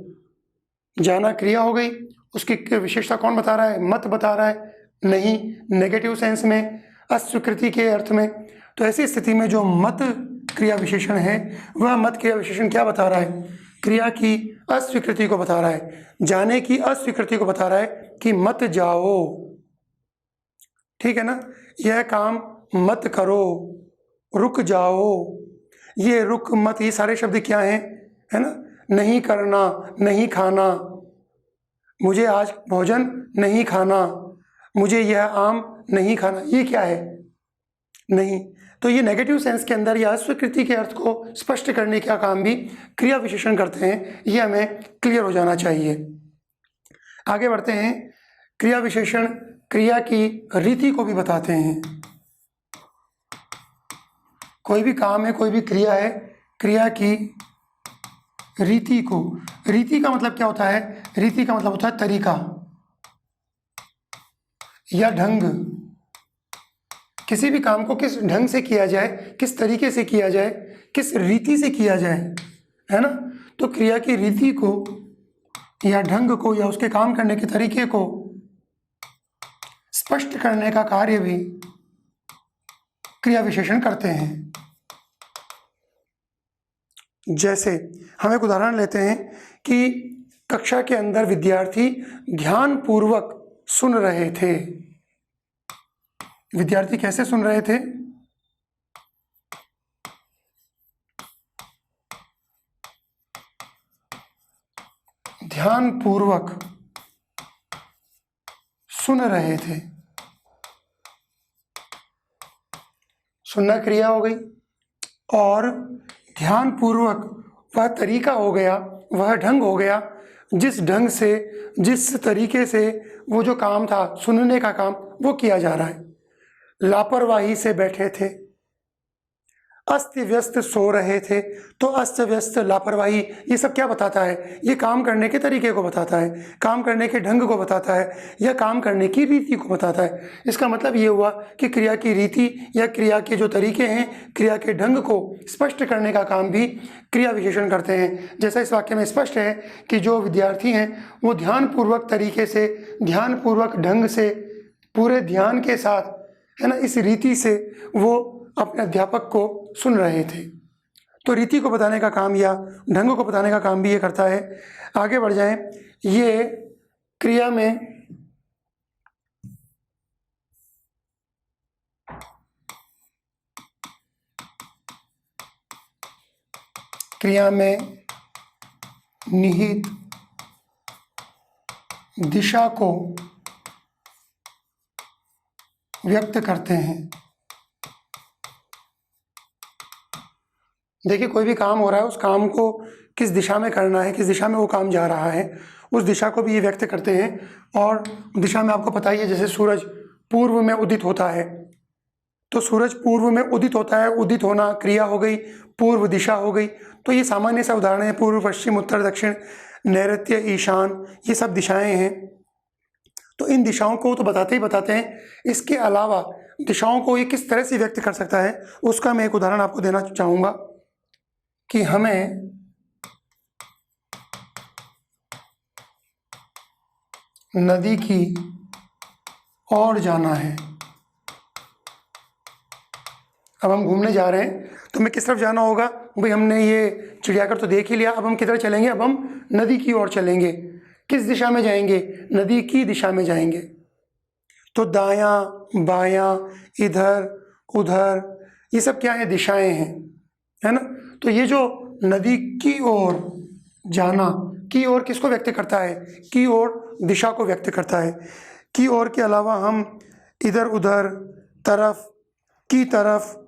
जाना क्रिया हो गई, उसकी विशेषता कौन बता रहा है, मत बता रहा है, नहीं, नेगेटिव सेंस में, अस्वीकृति के अर्थ में। तो ऐसी स्थिति में जो मत क्रिया विशेषण है, वह मत क्रिया विशेषण क्या बता रहा है, क्रिया की अस्वीकृति को बता रहा है, जाने की अस्वीकृति को बता रहा है कि मत जाओ। ठीक है ना, यह काम मत करो, रुक जाओ। ये रुक मत, ये सारे शब्द क्या हैं, है ना, नहीं करना, नहीं खाना, मुझे आज भोजन नहीं खाना, मुझे यह आम नहीं खाना, ये क्या है, नहीं। तो ये नेगेटिव सेंस के अंदर या अस्वीकृति के अर्थ को स्पष्ट करने का काम भी क्रिया विशेषण करते हैं। ये हमें क्लियर हो जाना चाहिए। आगे बढ़ते हैं। क्रिया विशेषण क्रिया की रीति को भी बताते हैं। कोई भी काम है, कोई भी क्रिया है, क्रिया की रीति को, रीति का मतलब क्या होता है, रीति का मतलब होता है तरीका या ढंग। किसी भी काम को किस ढंग से किया जाए, किस तरीके से किया जाए, किस रीति से किया जाए, है ना। तो क्रिया की रीति को या ढंग को या उसके काम करने के तरीके को स्पष्ट करने का कार्य भी क्रिया विशेषण करते हैं। जैसे हम एक उदाहरण लेते हैं कि कक्षा के अंदर विद्यार्थी ध्यानपूर्वक सुन रहे थे। विद्यार्थी कैसे सुन रहे थे, ध्यानपूर्वक सुन रहे थे। सुनना क्रिया हो गई, और ध्यानपूर्वक वह तरीका हो गया, वह ढंग हो गया, जिस ढंग से, जिस तरीके से वो जो काम था, सुनने का काम, वो किया जा रहा है। लापरवाही से बैठे थे, अस्त व्यस्त सो रहे थे। तो अस्त व्यस्त, लापरवाही, ये सब क्या बताता है, ये काम करने के तरीके को बताता है, काम करने के ढंग को बताता है, या काम करने की रीति को बताता है। इसका मतलब ये हुआ कि क्रिया की रीति या क्रिया के जो तरीके हैं, क्रिया के ढंग को स्पष्ट करने का काम भी क्रिया विशेषण करते हैं। जैसा इस वाक्य में स्पष्ट है कि जो विद्यार्थी हैं वो ध्यानपूर्वक तरीके से, ध्यानपूर्वक ढंग से, पूरे ध्यान के साथ, है ना, इस रीति से वो अपने अध्यापक को सुन रहे थे। तो रीति को बताने का काम या ढंग को बताने का काम भी ये करता है। आगे बढ़ जाएं। ये क्रिया में निहित दिशा को व्यक्त करते हैं। देखिए, कोई भी काम हो रहा है, उस काम को किस दिशा में करना है, किस दिशा में वो काम जा रहा है, उस दिशा को भी ये व्यक्त करते हैं। और दिशा में आपको पता ही है, जैसे सूरज पूर्व में उदित होता है, तो सूरज पूर्व में उदित होता है, उदित होना क्रिया हो गई, पूर्व दिशा हो गई। तो ये सामान्य सा उदाहरण है। पूर्व, पश्चिम, उत्तर, दक्षिण, नैऋत्य, ईशान, ये सब दिशाएं हैं। तो इन दिशाओं को तो बताते ही बताते हैं, इसके अलावा दिशाओं को ये किस तरह से व्यक्त कर सकता है, उसका मैं एक उदाहरण आपको देना चाहूँगा कि हमें नदी की ओर जाना है। अब हम घूमने जा रहे हैं, तो हमें किस तरफ जाना होगा भाई? हमने ये चिड़ियाघर तो देख ही लिया, अब हम किधर चलेंगे? अब हम नदी की ओर चलेंगे। किस दिशा में जाएंगे? नदी की दिशा में जाएंगे। तो दायां, बायां, इधर, उधर, ये सब क्या है? दिशाएं हैं, है ना। तो ये जो नदी की ओर जाना, की ओर किसको व्यक्त करता है? की ओर दिशा को व्यक्त करता है। की ओर के अलावा हम इधर, उधर, तरफ, की तरफ,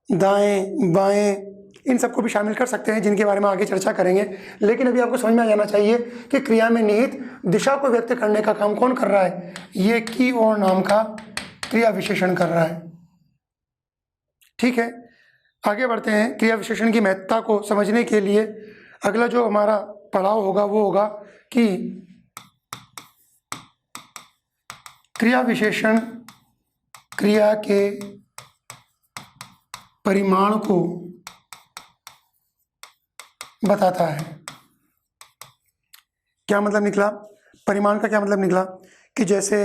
दाएं, बाएं, इन सबको भी शामिल कर सकते हैं, जिनके बारे में आगे चर्चा करेंगे। लेकिन अभी आपको समझ में आ जाना चाहिए कि क्रिया में निहित दिशा को व्यक्त करने का काम कौन कर रहा है? ये की ओर नाम का क्रिया विशेषण कर रहा है। ठीक है, आगे बढ़ते हैं। क्रिया विशेषण की महत्ता को समझने के लिए अगला जो हमारा पड़ाव होगा वो होगा कि क्रिया विशेषण क्रिया के परिमाण को बताता है। क्या मतलब निकला? परिमाण का क्या मतलब निकला? कि जैसे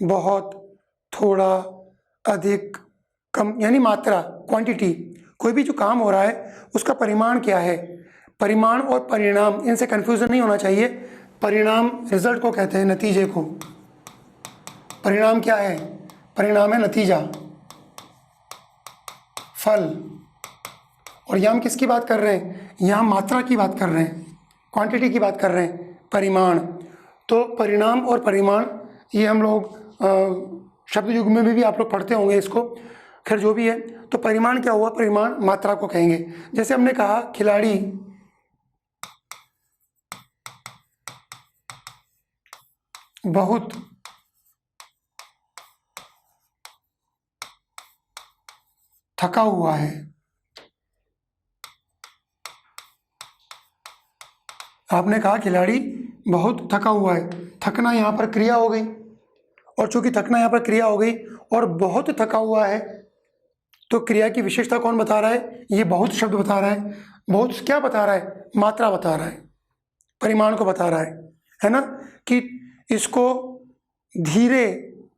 बहुत, थोड़ा, अधिक, कम, यानी मात्रा, क्वांटिटी। कोई भी जो काम हो रहा है उसका परिमाण क्या है? परिमाण और परिणाम, इनसे कंफ्यूजन नहीं होना चाहिए। परिणाम रिजल्ट को कहते हैं, नतीजे को। परिणाम क्या है? परिणाम है नतीजा, फल। और यहाँ हम किसकी बात कर रहे हैं? यहाँ मात्रा की बात कर रहे हैं, क्वांटिटी की बात कर रहे हैं, परिमाण। तो परिणाम और परिमाण, ये हम लोग शब्द युग में भी आप लोग पढ़ते होंगे इसको। खैर जो भी है, तो परिमाण क्या हुआ? परिमाण मात्रा को कहेंगे। जैसे हमने कहा खिलाड़ी बहुत थका हुआ है। आपने कहा खिलाड़ी बहुत थका हुआ है, थकना यहाँ पर क्रिया हो गई। और चूंकि थकना यहाँ पर क्रिया हो गई और बहुत थका हुआ है, तो क्रिया की विशेषता कौन बता रहा है? ये बहुत शब्द बता रहा है। बहुत क्या बता रहा है? मात्रा बता रहा है, परिमाण को बता रहा है ना। कि इसको धीरे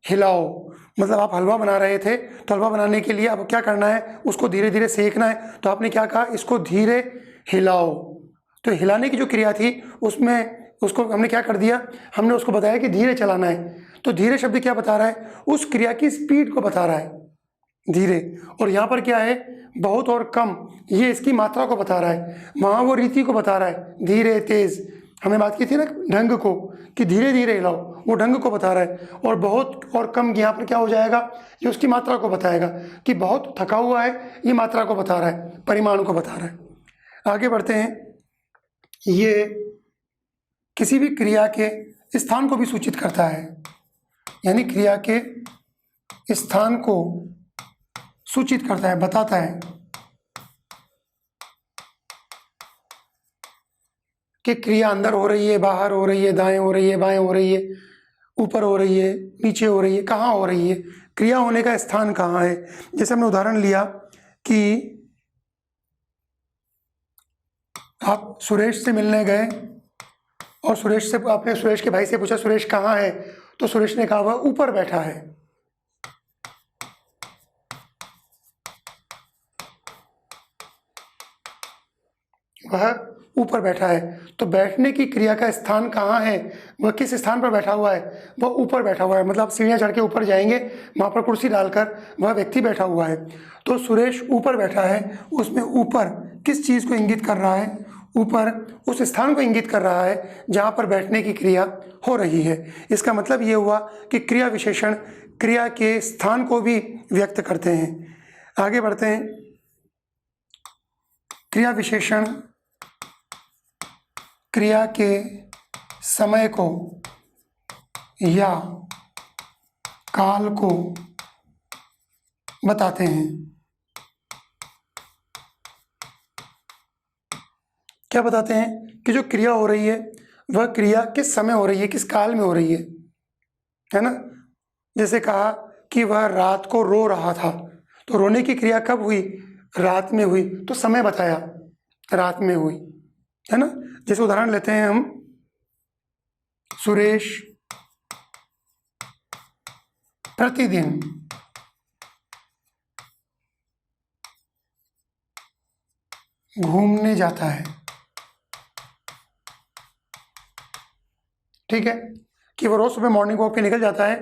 हिलाओ। मतलब आप हलवा बना रहे थे, तो हलवा बनाने के लिए अब क्या करना है? उसको धीरे धीरे सेकना है। तो आपने क्या कहा? इसको धीरे हिलाओ। तो हिलाने की जो क्रिया थी उसमें उसको हमने क्या कर दिया? हमने उसको बताया कि धीरे चलाना है। तो धीरे शब्द क्या बता रहा है? उस क्रिया की स्पीड को बता रहा है, धीरे। और यहाँ पर क्या है? बहुत और कम, ये इसकी मात्रा को बता रहा है। वहाँ वो रीति को बता रहा है, धीरे, तेज। हमने बात की थी ना ढंग को, कि धीरे धीरे हिलाओ, वो ढंग को बता रहा है। और बहुत और कम यहाँ पर क्या हो जाएगा? ये उसकी मात्रा को बताएगा। कि बहुत थका हुआ है, ये मात्रा को बता रहा है, परिमाण को बता रहा है। आगे बढ़ते हैं। ये किसी भी क्रिया के स्थान को भी सूचित करता है, यानी क्रिया के स्थान को सूचित करता है, बताता है कि क्रिया अंदर हो रही है, बाहर हो रही है, दाएं हो रही है, बाएं हो रही है, ऊपर हो रही है, नीचे हो रही है, कहाँ हो रही है, क्रिया होने का स्थान कहाँ है। जैसे हमने उदाहरण लिया कि आप सुरेश से मिलने गए और आपने सुरेश के भाई से पूछा सुरेश कहाँ है? तो सुरेश ने कहा वह ऊपर बैठा है। वह ऊपर बैठा है। तो बैठने की क्रिया का स्थान कहाँ है, वह किस स्थान पर बैठा हुआ है, वह ऊपर बैठा हुआ है। मतलब सीढ़ियाँ चढ़ के ऊपर जाएंगे, वहाँ पर कुर्सी डालकर वह व्यक्ति बैठा हुआ है। तो सुरेश ऊपर बैठा है, उसमें ऊपर किस चीज़ को इंगित कर रहा है, ऊपर उस स्थान को इंगित कर रहा है जहाँ पर बैठने की क्रिया हो रही है। इसका मतलब ये हुआ कि क्रिया विशेषण क्रिया के स्थान को भी व्यक्त करते हैं। आगे बढ़ते हैं। क्रिया विशेषण क्रिया के समय को या काल को बताते हैं। क्या बताते हैं कि जो क्रिया हो रही है वह क्रिया किस समय हो रही है, किस काल में हो रही है ना। जैसे कहा कि वह रात को रो रहा था, तो रोने की क्रिया कब हुई, रात में हुई, तो समय बताया रात में हुई, है ना। जैसे उदाहरण लेते हैं हम, सुरेश प्रतिदिन घूमने जाता है। ठीक है, कि वो रोज सुबह मॉर्निंग वॉक पे निकल जाता है,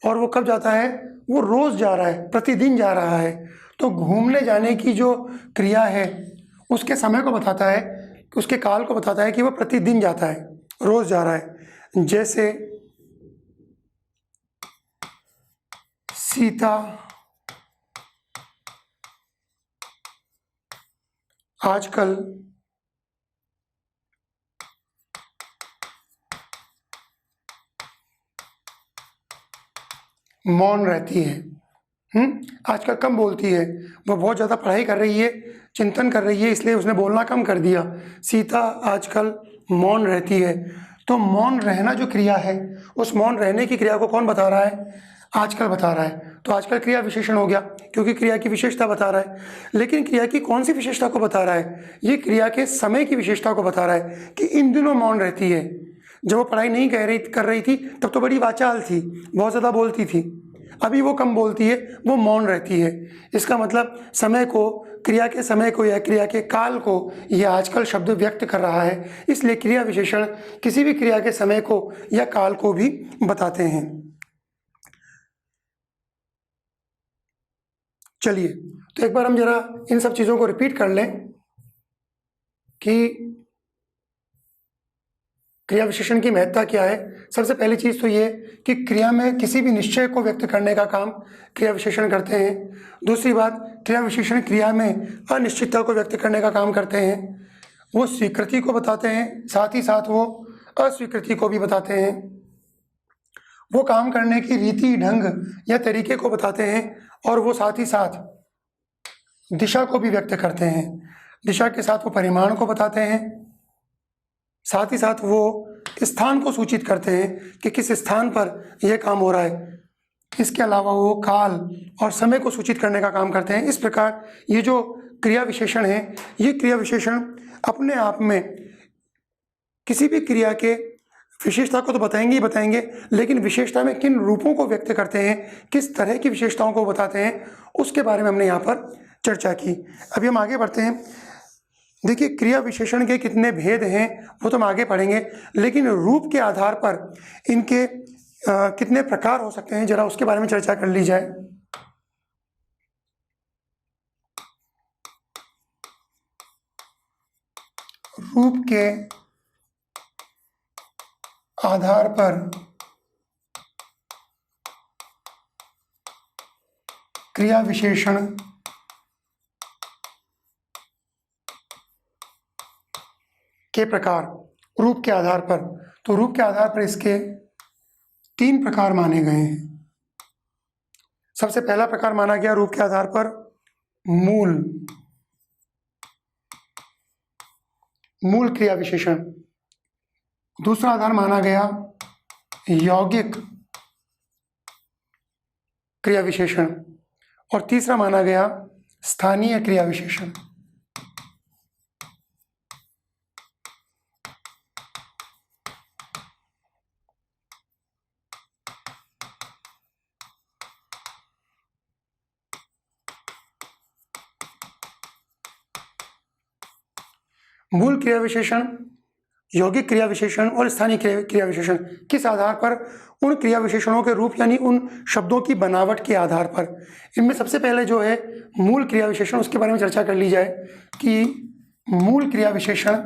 और वो कब जाता है, वो रोज जा रहा है, प्रतिदिन जा रहा है। तो घूमने जाने की जो क्रिया है उसके समय को बताता है, उसके काल को बताता है कि वो प्रतिदिन जाता है, रोज जा रहा है। जैसे सीता आजकल मौन रहती है। आजकल कम बोलती है, वह बहुत ज़्यादा पढ़ाई कर रही है, चिंतन कर रही है, इसलिए उसने बोलना कम कर दिया। सीता आजकल मौन रहती है। तो मौन रहना जो क्रिया है, उस मौन रहने की क्रिया को कौन बता रहा है, आजकल बता रहा है। तो आजकल क्रिया विशेषण हो गया, क्योंकि क्रिया की विशेषता बता रहा है। लेकिन क्रिया की कौन सी विशेषता को बता रहा है, ये क्रिया के समय की विशेषता को बता रहा है कि इन दिनों मौन रहती है। जब वो पढ़ाई नहीं कर रही थी तब तो बड़ी वाचाल थी, बहुत ज़्यादा बोलती थी। अभी वो कम बोलती है, वो मौन रहती है। इसका मतलब समय को, क्रिया के समय को या क्रिया के काल को यह आजकल शब्द व्यक्त कर रहा है। इसलिए क्रिया विशेषण किसी भी क्रिया के समय को या काल को भी बताते हैं। चलिए, तो एक बार हम जरा इन सब चीज़ों को रिपीट कर लें कि क्रिया विशेषण की महत्ता क्या है। सबसे पहली चीज़ तो ये कि क्रिया में किसी भी निश्चय को व्यक्त करने का काम क्रिया विशेषण करते हैं। दूसरी बात, क्रिया विशेषण क्रिया में अनिश्चितता को व्यक्त करने का काम करते हैं। वो स्वीकृति को बताते हैं, साथ ही साथ वो अस्वीकृति को भी बताते हैं। वो काम करने की रीति, ढंग या तरीके को बताते हैं, और वो साथ ही साथ दिशा को भी व्यक्त करते हैं। दिशा के साथ वो परिमाण को बताते हैं, साथ ही साथ वो स्थान को सूचित करते हैं कि किस स्थान पर यह काम हो रहा है। इसके अलावा वो काल और समय को सूचित करने का काम करते हैं। इस प्रकार ये जो क्रिया विशेषण है, ये क्रिया विशेषण अपने आप में किसी भी क्रिया के विशेषता को तो बताएंगे ही बताएंगे, लेकिन विशेषता में किन रूपों को व्यक्त करते हैं, किस तरह की विशेषताओं को बताते हैं, उसके बारे में हमने यहाँ पर चर्चा की। अभी हम आगे बढ़ते हैं। देखिए, क्रिया विशेषण के कितने भेद हैं वो तो हम आगे पढ़ेंगे, लेकिन रूप के आधार पर इनके कितने प्रकार हो सकते हैं, जरा उसके बारे में चर्चा कर ली जाए। रूप के आधार पर क्रिया विशेषण के प्रकार, रूप के आधार पर, तो रूप के आधार पर इसके 3 प्रकार माने गए हैं। सबसे पहला प्रकार माना गया रूप के आधार पर मूल, मूल क्रिया विशेषण। दूसरा आधार माना गया यौगिक क्रिया विशेषण, और तीसरा माना गया स्थानीय क्रिया विशेषण। मूल क्रिया विशेषण, यौगिक क्रिया विशेषण और स्थानीय क्रिया विशेषण किस आधार पर? उन क्रिया विशेषणों के रूप यानी उन शब्दों की बनावट के आधार पर। इनमें सबसे पहले जो है मूल क्रिया विशेषण, उसके बारे में चर्चा कर ली जाए कि मूल क्रिया विशेषण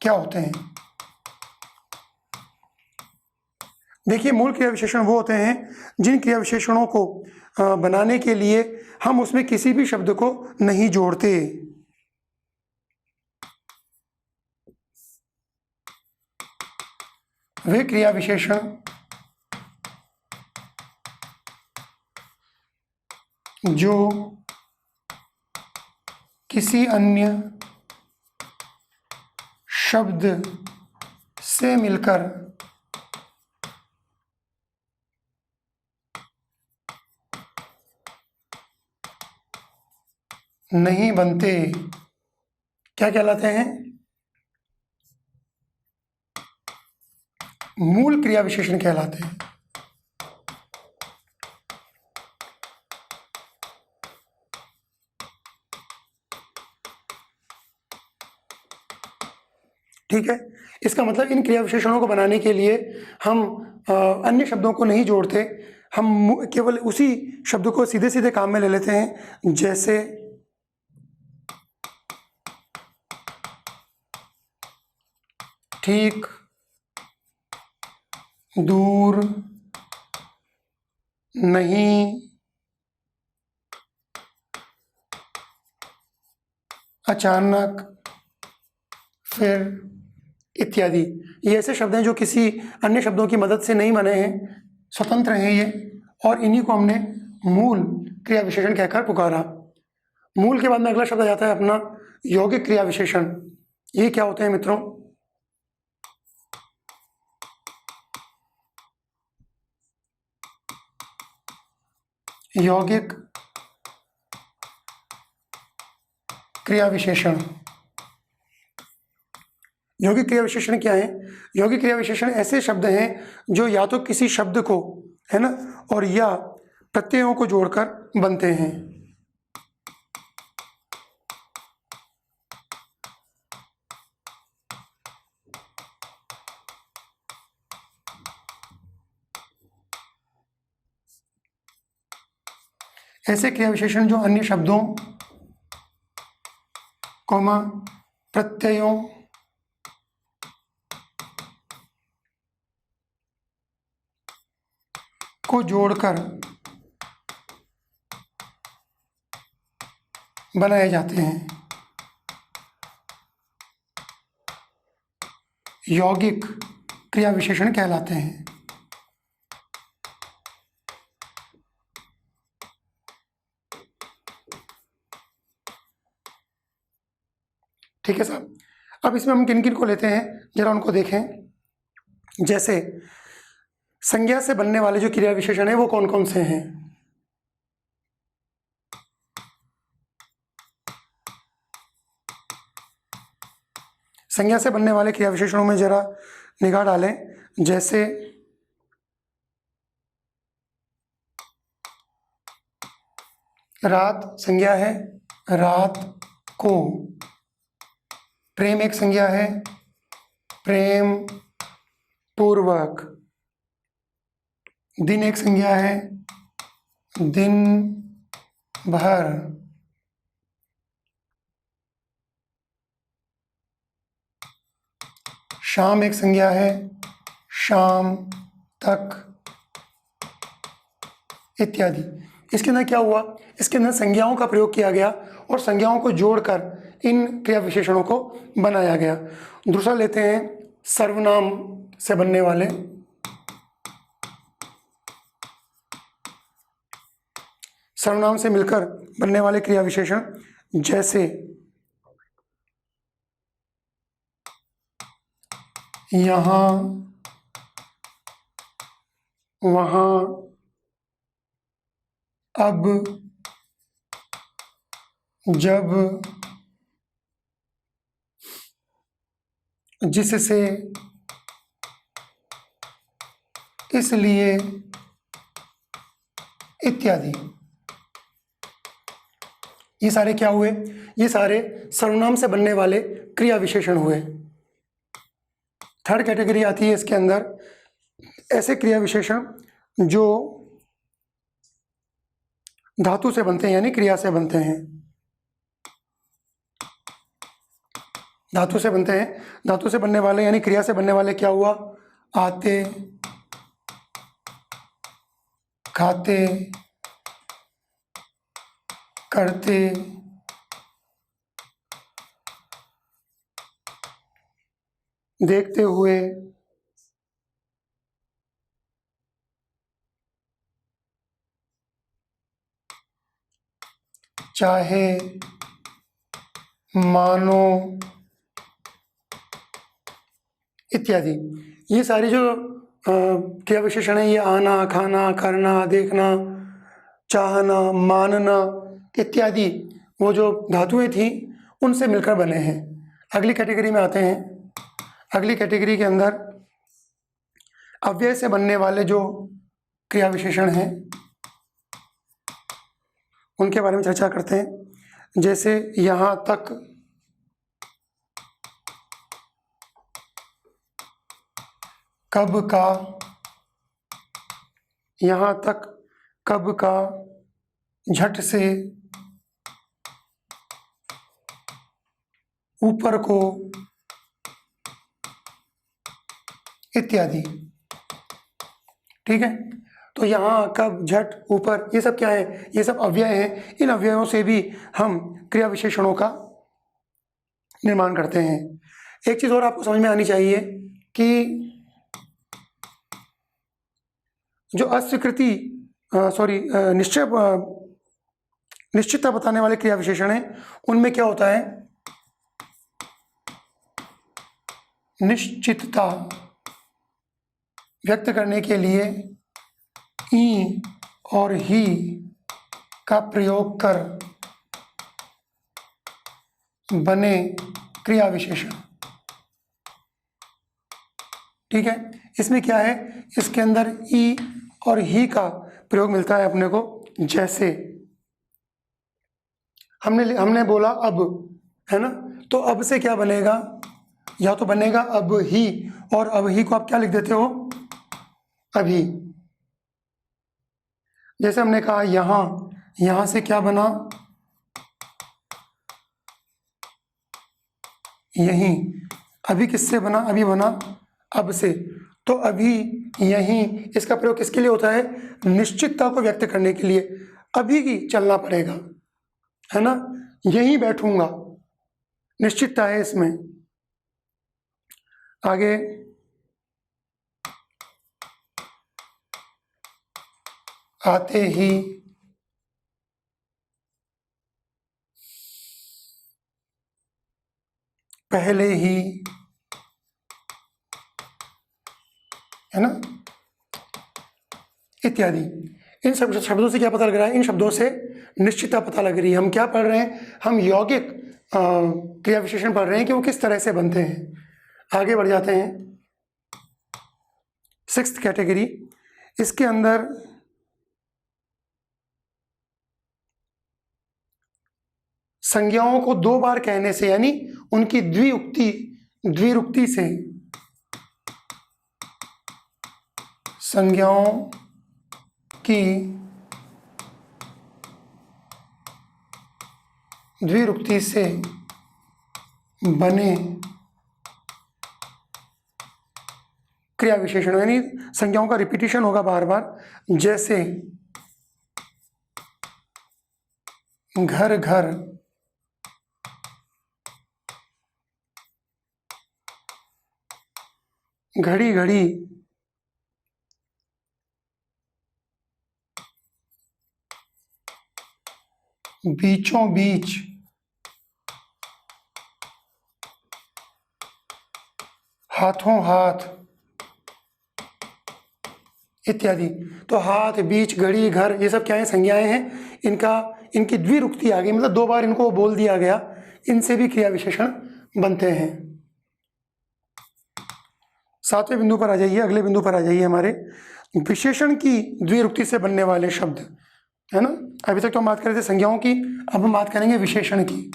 क्या होते हैं। देखिए, मूल क्रिया विशेषण वो होते हैं जिन क्रिया विशेषणों को बनाने के लिए हम उसमें किसी भी शब्द को नहीं जोड़ते। वे क्रिया विशेषण जो किसी अन्य शब्द से मिलकर नहीं बनते क्या कहलाते हैं? मूल क्रिया विशेषण कहलाते हैं। ठीक है, इसका मतलब इन क्रिया विशेषणों को बनाने के लिए हम अन्य शब्दों को नहीं जोड़ते, हम केवल उसी शब्द को सीधे सीधे काम में ले लेते हैं। जैसे ठीक, दूर, नहीं, अचानक, फिर, इत्यादि। ये ऐसे शब्द हैं जो किसी अन्य शब्दों की मदद से नहीं बने हैं, स्वतंत्र हैं ये, और इन्हीं को हमने मूल क्रिया विशेषण कहकर पुकारा। मूल के बाद में अगला शब्द आ जाता है अपना यौगिक क्रिया विशेषण। ये क्या होते हैं मित्रों? यौगिक क्रिया विशेषण। यौगिक क्रिया विशेषण क्या है? यौगिक क्रिया विशेषण ऐसे शब्द हैं जो या तो किसी शब्द को, है ना, और या प्रत्ययों को जोड़कर बनते हैं। ऐसे क्रिया विशेषण जो अन्य शब्दों, कॉमा, प्रत्ययों को जोड़कर बनाए जाते हैं, यौगिक क्रिया विशेषण कहलाते हैं। ठीक है साहब, अब इसमें हम किन किन को लेते हैं जरा उनको देखें। जैसे संज्ञा से बनने वाले जो क्रिया विशेषण है वो कौन कौन से हैं? संज्ञा से बनने वाले क्रिया विशेषणों में जरा निगाह डालें। जैसे रात संज्ञा है, रात को। प्रेम एक संज्ञा है, प्रेम पूर्वक। दिन एक संज्ञा है, दिन भर। शाम एक संज्ञा है, शाम तक, इत्यादि। इसके अंदर क्या हुआ? इसके अंदर संज्ञाओं का प्रयोग किया गया और संज्ञाओं को जोड़कर इन क्रिया विशेषणों को बनाया गया। दूसरा लेते हैं सर्वनाम से बनने वाले। सर्वनाम से मिलकर बनने वाले क्रिया विशेषण जैसे यहाँ, वहाँ, अब, जब, जिससे, इसलिए, इत्यादि। ये सारे क्या हुए? ये सारे सर्वनाम से बनने वाले क्रिया विशेषण हुए। थर्ड कैटेगरी आती है इसके अंदर ऐसे क्रिया विशेषण जो धातु से बनते हैं, यानी क्रिया से बनते हैं। धातु से बनते हैं, धातु से बनने वाले यानी क्रिया से बनने वाले क्या हुआ? आते, खाते, करते, देखते हुए, चाहे, मानो इत्यादि। ये सारी जो क्रिया विशेषण है, ये आना, खाना, करना, देखना, चाहना, मानना इत्यादि वो जो धातुएं थी उनसे मिलकर बने हैं। अगली कैटेगरी में आते हैं। अगली कैटेगरी के अंदर अव्यय से बनने वाले जो क्रिया विशेषण हैं उनके बारे में चर्चा करते हैं। जैसे यहाँ तक, कब का, यहाँ तक, कब का, झट से, ऊपर को इत्यादि। ठीक है, तो यहाँ, कब, झट, ऊपर, ये सब क्या है? ये सब अव्यय हैं। इन अव्ययों से भी हम क्रिया विशेषणों का निर्माण करते हैं। एक चीज और आपको समझ में आनी चाहिए कि जो अस्वीकृति निश्चितता बताने वाले क्रिया विशेषण हैं उनमें क्या होता है? निश्चितता व्यक्त करने के लिए ई और ही का प्रयोग कर बने क्रिया विशेषण। ठीक है, इसमें क्या है? इसके अंदर ई और ही का प्रयोग मिलता है अपने को। जैसे हमने बोला अब, है ना, तो अब से क्या बनेगा? या तो बनेगा अब ही, और अब ही को आप क्या लिख देते हो? अभी। जैसे हमने कहा यहाँ, यहाँ से क्या बना? यहीं। अभी किससे बना? अभी बना अब से। तो अभी, यहीं, इसका प्रयोग किसके लिए होता है? निश्चितता को व्यक्त करने के लिए। अभी की चलना पड़ेगा, है ना, यहीं बैठूंगा, निश्चितता है इसमें। आगे आते ही, पहले ही, है ना, इत्यादि। इन सब शब्दों से क्या पता लग रहा है? इन शब्दों से निश्चितता पता लग रही है। हम क्या पढ़ रहे हैं? हम यौगिक क्रिया विशेषण पढ़ रहे हैं कि वो किस तरह से बनते हैं। आगे बढ़ जाते हैं। सिक्स्थ कैटेगरी, इसके अंदर संज्ञाओं को दो बार कहने से, यानी उनकी द्विरुक्ति से, संज्ञाओं की द्विरुक्ति से बने क्रिया विशेषण, यानी संज्ञाओं का रिपीटिशन होगा बार बार। जैसे घर घर, घड़ी घड़ी, बीचों बीच, हाथों हाथ इत्यादि। तो हाथ, बीच, घड़ी, घर, ये सब क्या है? संज्ञाएं हैं। इनकी द्विरुक्ति आ गई, मतलब दो बार इनको बोल दिया गया। इनसे भी क्रिया विशेषण बनते हैं। सातवें बिंदु पर आ जाइए, अगले बिंदु पर आ जाइए हमारे। विशेषण की द्विरुक्ति से बनने वाले शब्द है ना। अभी तक तो हम बात कर रहे थे संज्ञाओं की, अब हम बात करेंगे विशेषण की।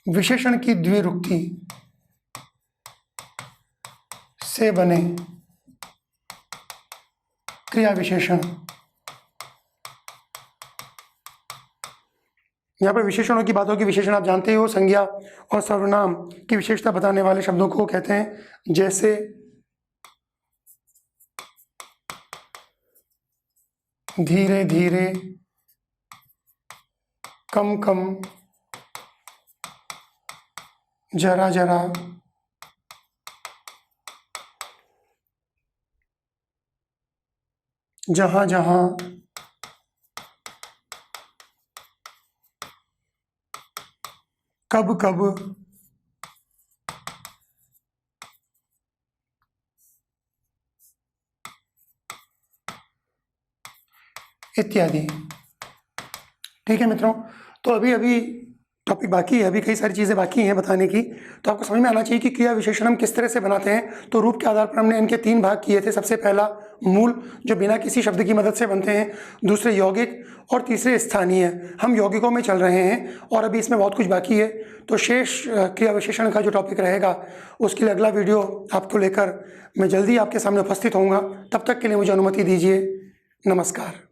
विशेषण की द्विरुक्ति से बने क्रिया विशेषण। यहाँ पर विशेषणों की बात होगी। विशेषण आप जानते हो संज्ञा और सर्वनाम की विशेषता बताने वाले शब्दों को कहते हैं, जैसे धीरे धीरे, कम कम, जरा जरा, जहां जहां, कब कब, इत्यादि। ठीक है मित्रों, तो अभी अभी टॉपिक बाकी है, अभी कई सारी चीज़ें बाकी हैं बताने की। तो आपको समझ में आना चाहिए कि क्रिया विशेषण हम किस तरह से बनाते हैं। तो रूप के आधार पर हमने इनके 3 भाग किए थे। सबसे पहला मूल, जो बिना किसी शब्द की मदद से बनते हैं, दूसरे यौगिक, और तीसरे स्थानीय। हम यौगिकों में चल रहे हैं और अभी इसमें बहुत कुछ बाकी है। तो शेष क्रिया विशेषण का जो टॉपिक रहेगा उसके लिए अगला वीडियो आपको लेकर मैं जल्दी आपके सामने उपस्थित होऊंगा। तब तक के लिए मुझे अनुमति दीजिए। नमस्कार।